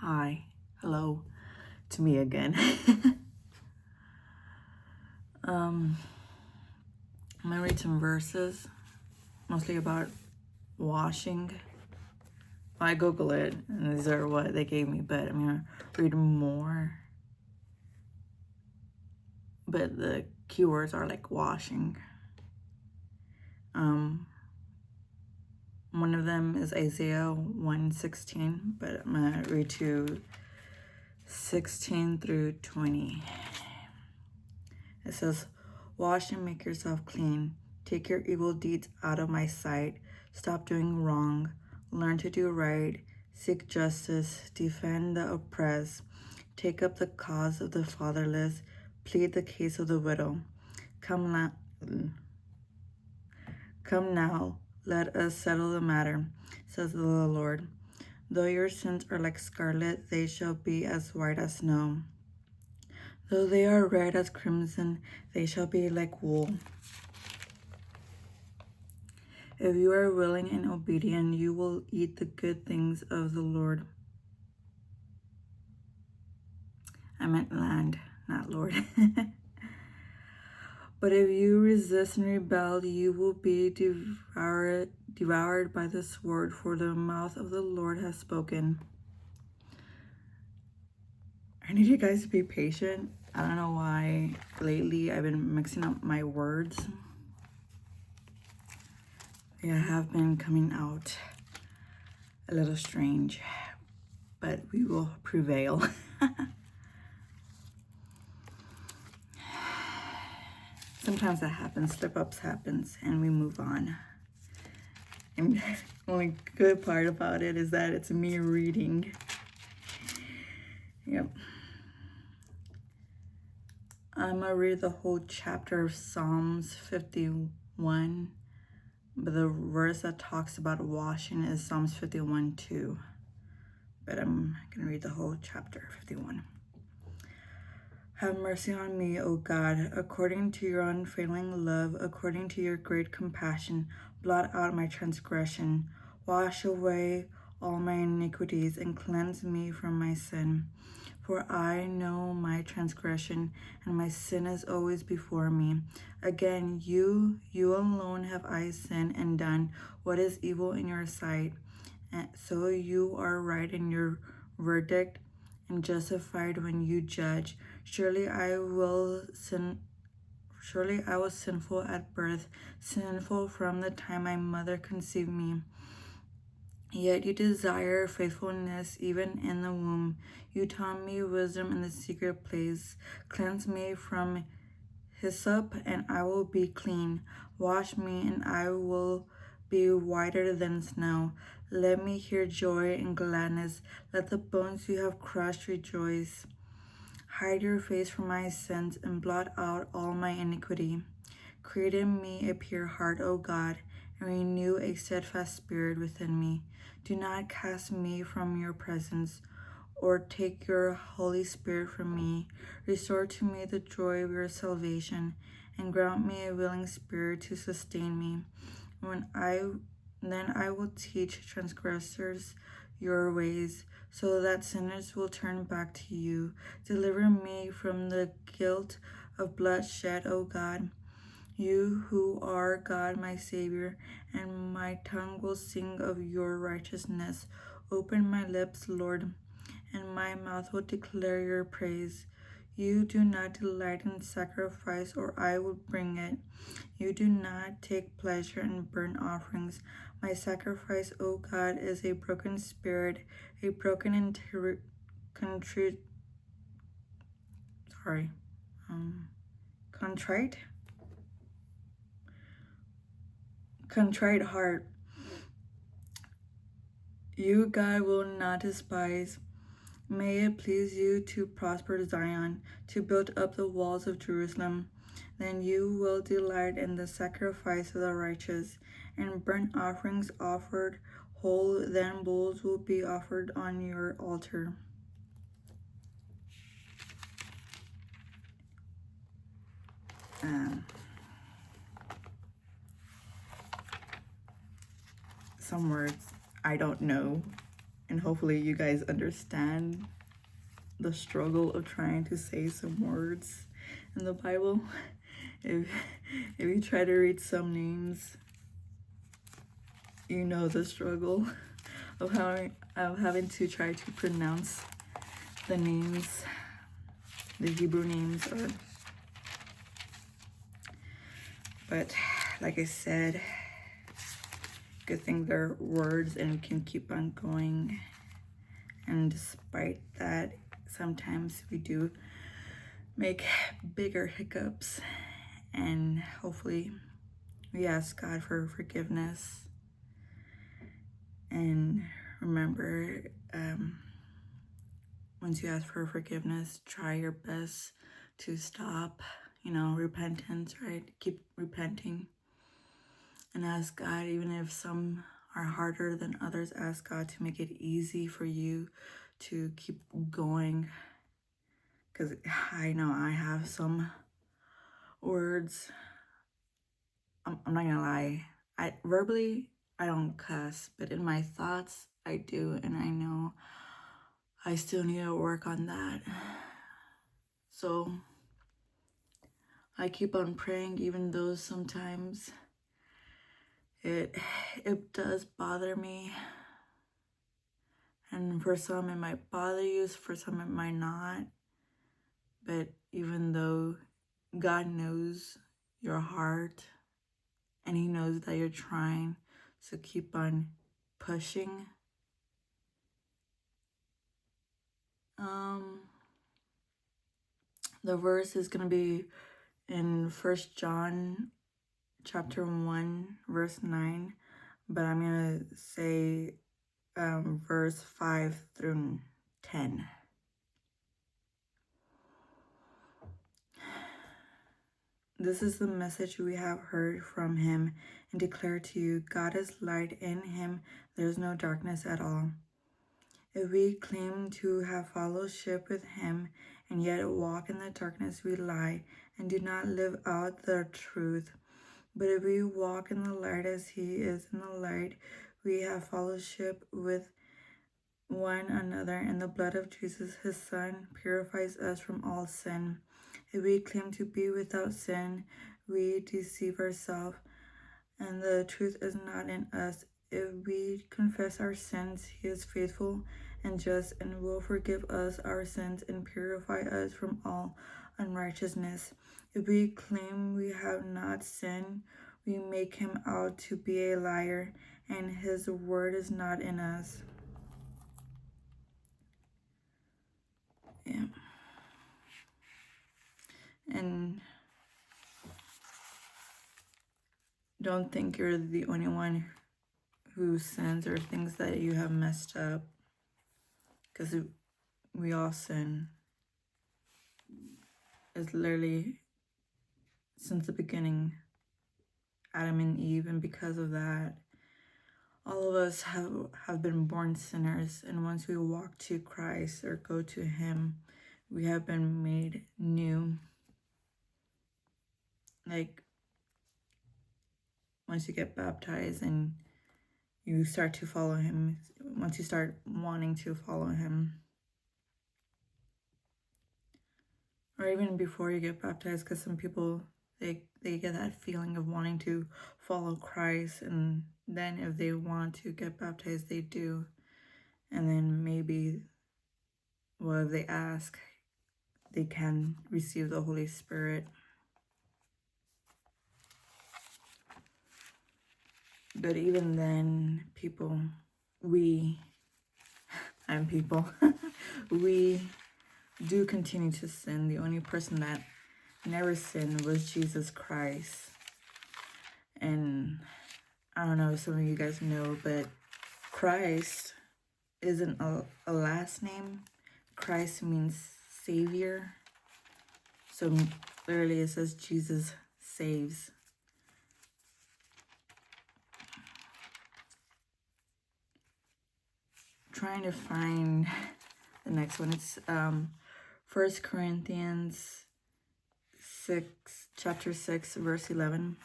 Hi, hello to me again. I'm gonna read some verses, mostly about washing. Well, I Google it, and these are what they gave me, but I'm gonna read more. But the keywords are like washing. One of them is Isaiah 1:16, but I'm gonna read to 16 through 20. It says, "Wash and make yourself clean. Take your evil deeds out of my sight. Stop doing wrong. Learn to do right. Seek justice. Defend the oppressed. Take up the cause of the fatherless. Plead the case of the widow. Come now, let us settle the matter, says the Lord. Though your sins are like scarlet, they shall be as white as snow. Though they are red as crimson, they shall be like wool. If you are willing and obedient, you will eat the good things of the Lord." I meant land, not Lord. "But if you resist and rebel, you will be devoured by the sword, for the mouth of the Lord has spoken." I need you guys to be patient. I don't know why lately I've been mixing up my words. They have been coming out a little strange, but we will prevail. Sometimes that happens, slip-ups happens, and we move on. And the only good part about it is that it's me reading. Yep. I'm gonna read the whole chapter of Psalms 51, but the verse that talks about washing is Psalms 51:2. But I'm gonna read the whole chapter 51. "Have mercy on me, O God, according to your unfailing love, according to your great compassion, blot out my transgression. Wash away all my iniquities and cleanse me from my sin. For I know my transgression, and my sin is always before me. Again, you alone have I sinned and done what is evil in your sight. And so you are right in your verdict and justified when you judge. Surely I was sinful at birth, sinful from the time my mother conceived me. Yet you desire faithfulness even in the womb. You taught me wisdom in the secret place. Cleanse me from hyssop, and I will be clean. Wash me, and I will be whiter than snow. Let me hear joy and gladness. Let the bones you have crushed rejoice. Hide your face from my sins and blot out all my iniquity. Create in me a pure heart, O God, and renew a steadfast spirit within me. Do not cast me from your presence, or take your Holy Spirit from me. Restore to me the joy of your salvation, and grant me a willing spirit to sustain me. Then I will teach transgressors your ways, so that sinners will turn back to you. Deliver me from the guilt of bloodshed, O God, you who are God, my Savior, and my tongue will sing of your righteousness. Open my lips, Lord, and my mouth will declare your praise. You do not delight in sacrifice, or I will bring it. You do not take pleasure in burnt offerings. My sacrifice, O God, is a broken spirit, a broken and contrite heart. You, God, will not despise. May it please you to prosper Zion, to build up the walls of Jerusalem. Then you will delight in the sacrifice of the righteous, and burnt offerings offered whole. Then bulls will be offered on your altar." Some words I don't know, And hopefully you guys understand the struggle of trying to say some words in the Bible. If you try to read some names, you know the struggle of having to try to pronounce the names, the Hebrew names. But like I said, good thing they're words and we can keep on going. And despite that, sometimes we do make bigger hiccups, and hopefully we ask God for forgiveness. And remember, once you ask for forgiveness, try your best to stop, repentance, right? Keep repenting and ask God, even if some are harder than others, ask God to make it easy for you to keep going. Because I know I have some words, I'm not gonna lie, verbally I don't cuss, but in my thoughts I do, and I know I still need to work on that. So I keep on praying, even though sometimes it does bother me, and for some it might bother you, for some it might not. But even though God knows your heart and He knows that you're trying, so keep on pushing. The verse is going to be in 1 John chapter 1 verse 9, but I'm going to say verse 5 through 10. This is the message we have heard from Him and declare to you: God is light, in Him there is no darkness at all. If we claim to have fellowship with Him and yet walk in the darkness, we lie and do not live out the truth. But if we walk in the light as He is in the light, we have fellowship with one another, and the blood of Jesus, His Son, purifies us from all sin. If we claim to be without sin, we deceive ourselves, and the truth is not in us. If we confess our sins, He is faithful and just and will forgive us our sins and purify us from all unrighteousness. If we claim we have not sinned, we make Him out to be a liar, and His word is not in us. Yeah. And don't think you're the only one who sins or thinks that you have messed up, because we all sin. It's literally since the beginning, Adam and Eve, and because of that, all of us have been born sinners, and once we walk to Christ or go to Him, we have been made new. Like, once you get baptized and you start to follow Him, once you start wanting to follow Him, or even before you get baptized, because some people, they get that feeling of wanting to follow Christ, and then if they want to get baptized, they do. And then maybe, well, if they ask, they can receive the Holy Spirit. But even then, we do continue to sin. The only person that never sinned was Jesus Christ. And I don't know if some of you guys know, but Christ isn't a last name. Christ means Savior. So literally it says Jesus saves. Trying to find the next one. It's 1 Corinthians 6, chapter 6, verse 11.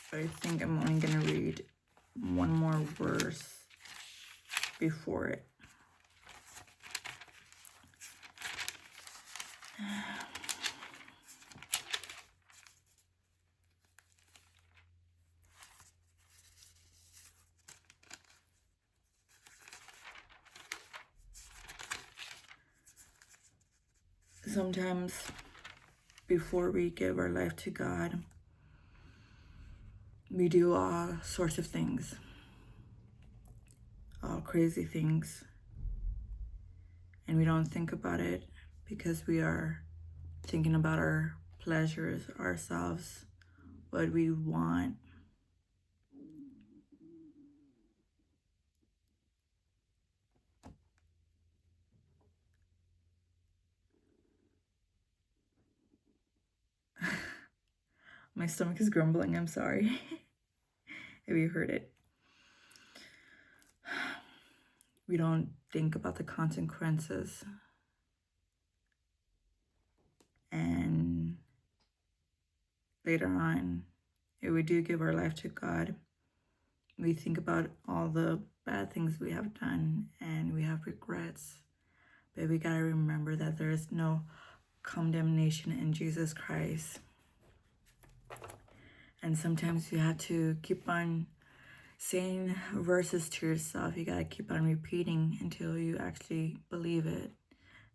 But I think I'm only going to read one more verse. before it. Sometimes before we give our life to God, we do all sorts of things, all crazy things, and we don't think about it because we are thinking about our pleasures, ourselves, what we want. My stomach is grumbling, I'm sorry if you heard it. We don't think about the consequences. And later on, if we do give our life to God, we think about all the bad things we have done and we have regrets. But we gotta remember that there is no condemnation in Jesus Christ. And sometimes you have to keep on saying verses to yourself. You gotta keep on repeating until you actually believe it.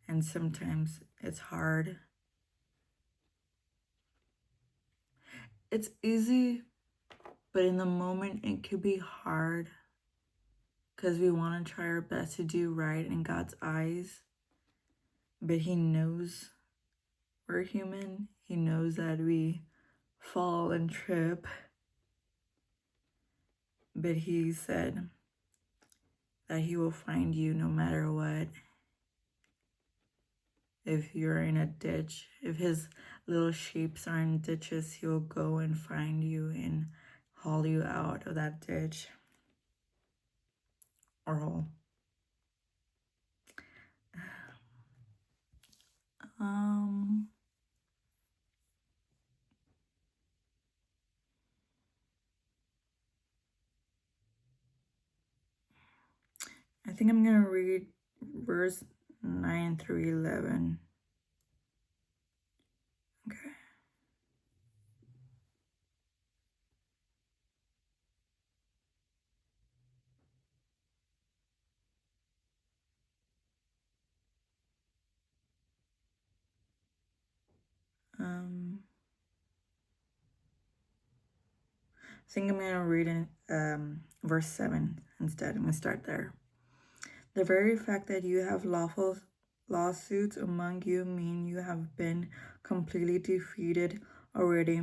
And sometimes it's hard. It's easy, but in the moment it could be hard because we want to try our best to do right in God's eyes. But He knows we're human. He knows that we fall and trip. But He said that He will find you no matter what. If you're in a ditch, if His little sheep are in ditches, He will go and find you and haul you out of that ditch or hole. I think I'm going to read verse 9 through 11. Okay. I think I'm going to read in verse 7 instead. I'm going to start there. The very fact that you have lawful lawsuits among you mean you have been completely defeated already.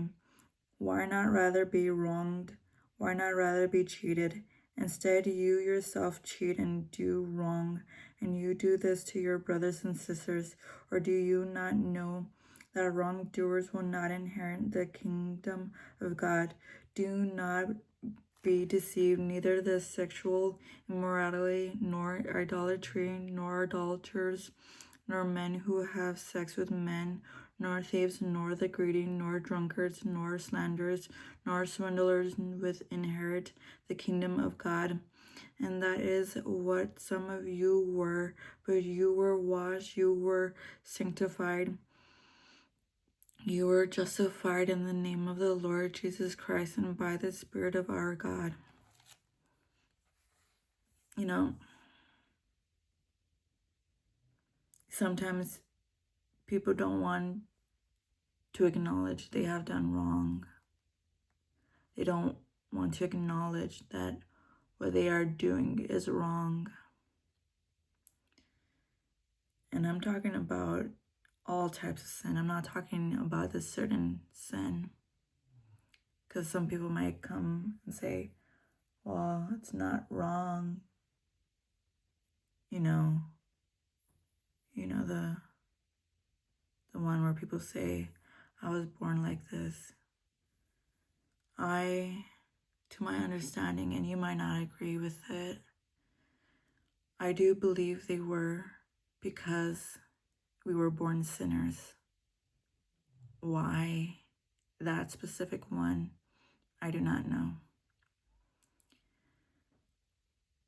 Why not rather be wronged? Why not rather be cheated? Instead, you yourself cheat and do wrong, and you do this to your brothers and sisters. Or do you not know that wrongdoers will not inherit the kingdom of God? Do not be deceived. Neither the sexual immorality, nor idolatry, nor idolaters, nor men who have sex with men, nor thieves, nor the greedy, nor drunkards, nor slanderers, nor swindlers will inherit the kingdom of God. And that is what some of you were, but you were washed, you were sanctified, you were justified in the name of the Lord Jesus Christ and by the Spirit of our God. You know, sometimes people don't want to acknowledge they have done wrong. They don't want to acknowledge that what they are doing is wrong. And I'm talking about all types of sin. I'm not talking about this certain sin. Because some people might come and say, well, it's not wrong. You know the one where people say, I was born like this. To my understanding, and you might not agree with it, I do believe they were, because we were born sinners. Why that specific one, I do not know.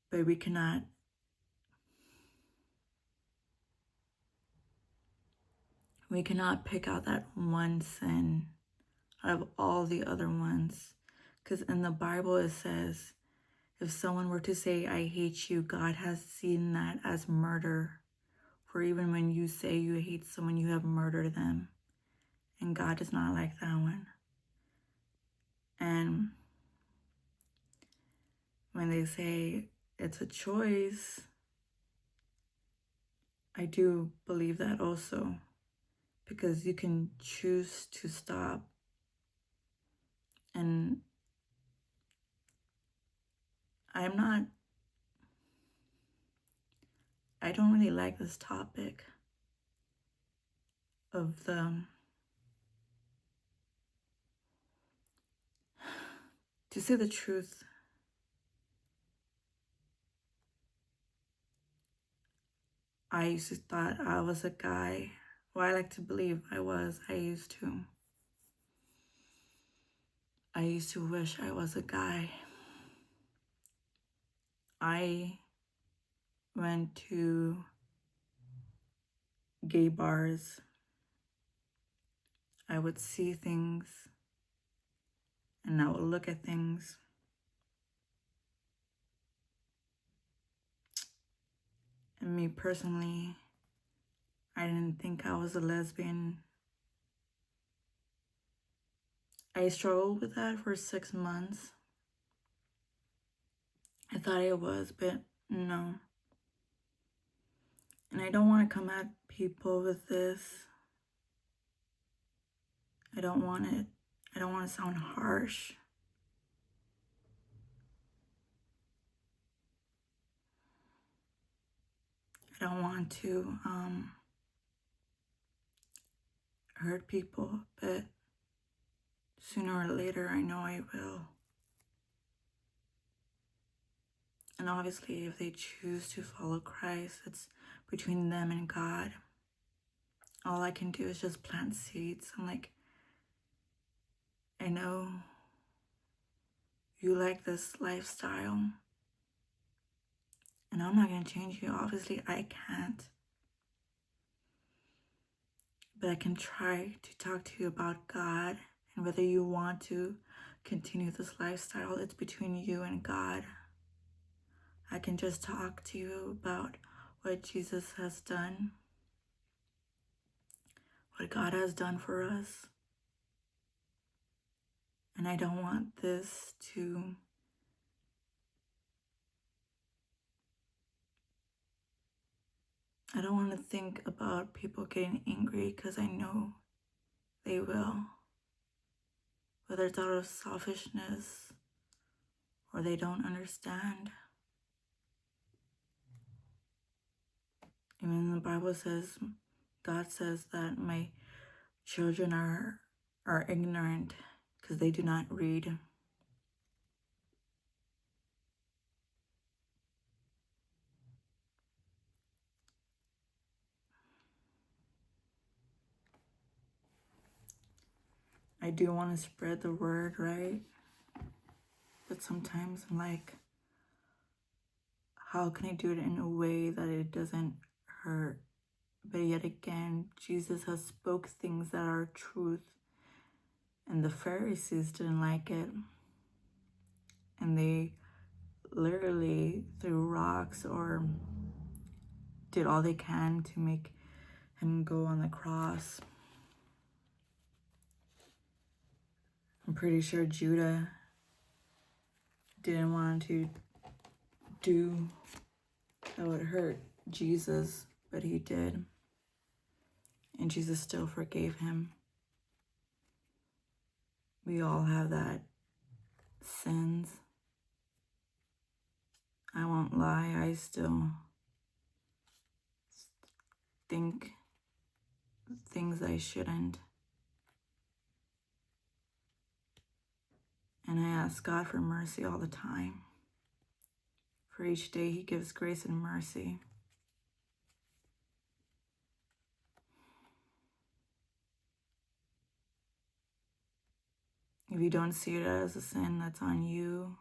But we cannot We cannot pick out that one sin out of all the other ones. Because in the Bible it says, if someone were to say, I hate you, God has seen that as murder. For even when you say you hate someone, you have murdered them. And God does not like that one. And when they say it's a choice, I do believe that also. Because you can choose to stop. And I don't really like this topic of to say the truth, I used to thought I was a guy. Well, I like to believe I used to wish I was a guy. I went to gay bars. I would see things and I would look at things. And me personally, I didn't think I was a lesbian. I struggled with that for 6 months. I thought I was, but no. And I don't want to come at people with this. I don't want to sound harsh. I don't want to hurt people, but sooner or later I know I will. And obviously if they choose to follow Christ, it's between them and God. All I can do is just plant seeds. I'm like, I know you like this lifestyle, and I'm not going to change you. Obviously I can't. But I can try to talk to you about God, and whether you want to continue this lifestyle, it's between you and God. I can just talk to you about what Jesus has done, what God has done for us. And I don't want this to I don't want to think about people getting angry, because I know they will. Whether it's out of selfishness or they don't understand. Even the Bible says, God says that my children are ignorant because they do not read. I do want to spread the word, right? But sometimes I'm like, how can I do it in a way that it doesn't hurt? But yet again, Jesus has spoke things that are truth. And the Pharisees didn't like it. And they literally threw rocks or did all they can to make him go on the cross. I'm pretty sure Judah didn't want to do that would hurt Jesus, but he did. And Jesus still forgave him. We all have that sins. I won't lie, I still think things I shouldn't. And I ask God for mercy all the time. For each day he gives grace and mercy. If you don't see it as a sin, that's on you.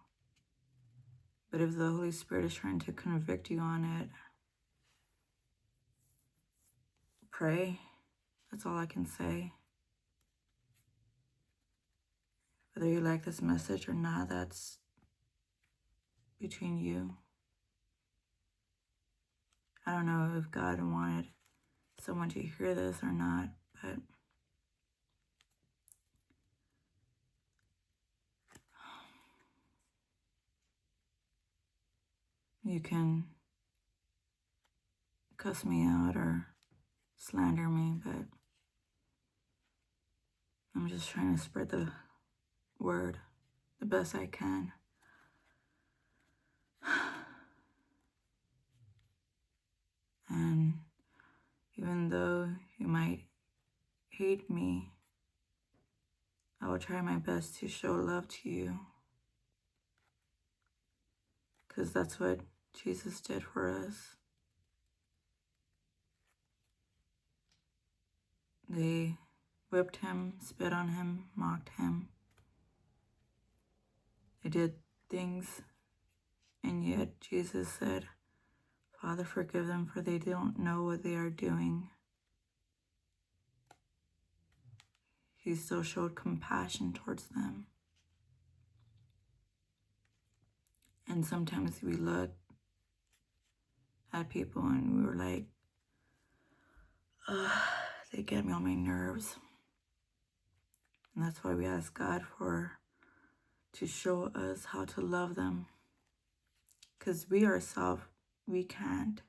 But if the Holy Spirit is trying to convict you on it, pray. That's all I can say. Whether you like this message or not, that's between you. I don't know if God wanted someone to hear this or not, but you can cuss me out or slander me, but I'm just trying to spread the word the best I can. And even though you might hate me, I will try my best to show love to you, because that's what Jesus did for us. They whipped him, spit on him, mocked him. They did things, and yet Jesus said, Father, forgive them, for they don't know what they are doing. He still showed compassion towards them. And sometimes we look at people and we were like, ugh, they get me on my nerves. And that's why we ask God to show us how to love them. Because we ourselves, we can't.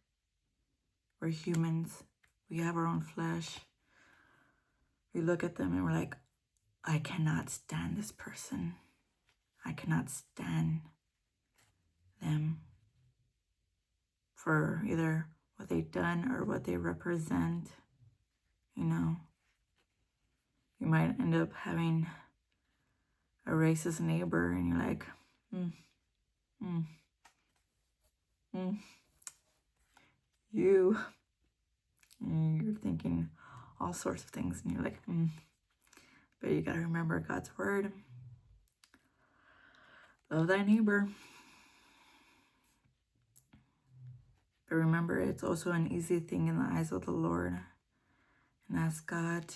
We're humans. We have our own flesh. We look at them and we're like, I cannot stand this person. I cannot stand them for either what they've done or what they represent. You know, you might end up having a racist neighbor and you're like, you. And you're thinking all sorts of things and you're like, But you gotta remember God's word. Love thy neighbor. But remember, it's also an easy thing in the eyes of the Lord. And ask God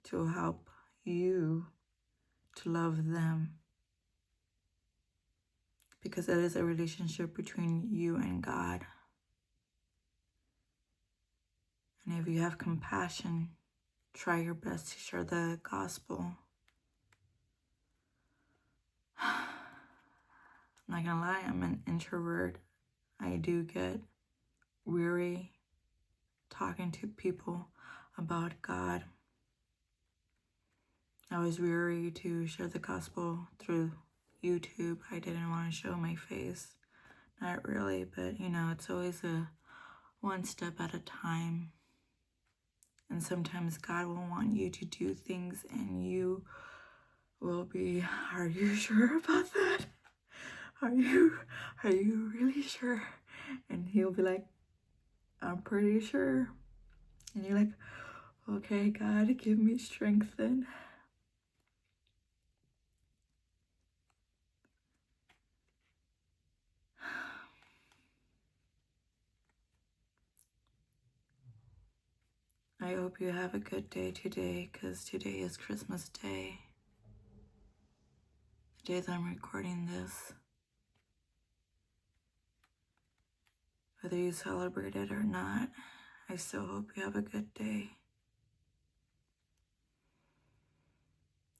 to help you to love them. Because it is a relationship between you and God. And if you have compassion, try your best to share the gospel. I'm not gonna lie, I'm an introvert. I do get weary talking to people about God. I was weary to share the gospel through YouTube. I didn't want to show my face. Not really, but it's always a one step at a time. And sometimes God will want you to do things and you will be, are you sure about that? Are you really sure? And he'll be like, I'm pretty sure. And you're like, okay, God, give me strength then. I hope you have a good day today, because today is Christmas Day. The day that I'm recording this. Whether you celebrate it or not, I still hope you have a good day.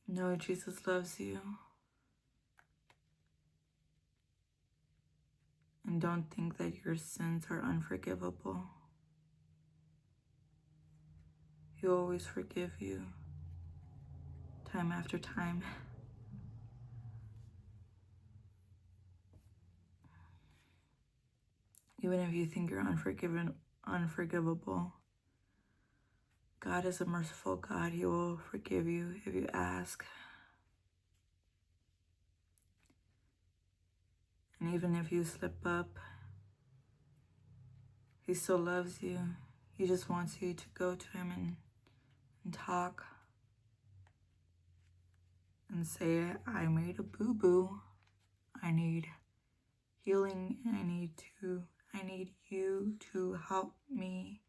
Know Jesus loves you. And don't think that your sins are unforgivable. He'll always forgive you, time after time. Even if you think you're unforgivable, God is a merciful God. He will forgive you if you ask. And even if you slip up, He still loves you. He just wants you to go to Him and talk and say, I made a boo-boo. I need healing. I need you to help me,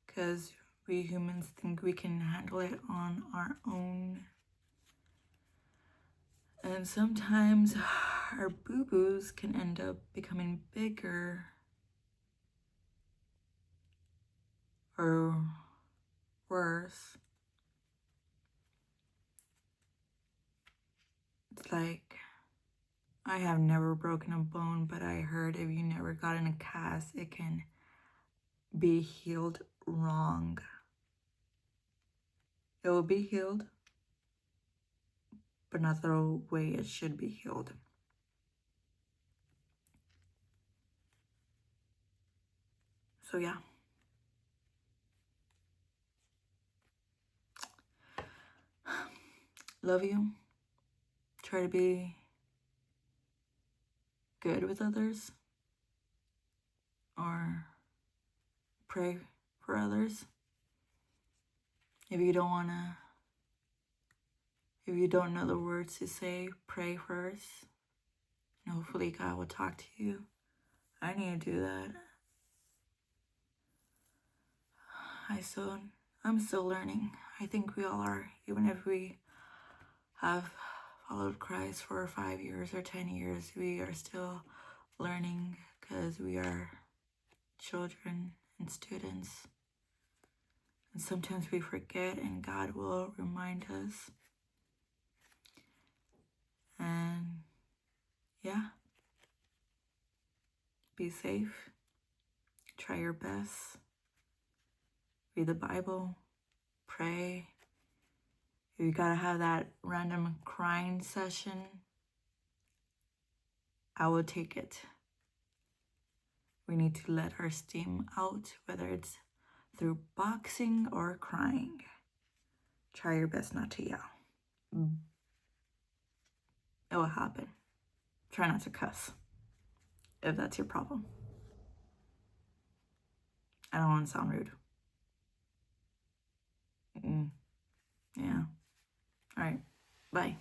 because we humans think we can handle it on our own. And sometimes our boo-boos can end up becoming bigger or worse. It's like, I have never broken a bone, but I heard if you never got in a cast, it can be healed wrong. It will be healed, but not the way it should be healed. So yeah. Love you. Try to be good with others. Or pray for others. If you don't know the words to say, pray first. And hopefully God will talk to you. I need to do that. I'm still learning. I think we all are. Even if we have followed Christ for 5 years or 10 years, we are still learning because we are children and students. And sometimes we forget, and God will remind us. And yeah, be safe. Try your best. Read the Bible. Pray. If you gotta have that random crying session, I will take it. We need to let our steam out, whether it's through boxing or crying. Try your best not to yell. It will happen. Try not to cuss, if that's your problem. I don't want to sound rude. Yeah. All right. Bye.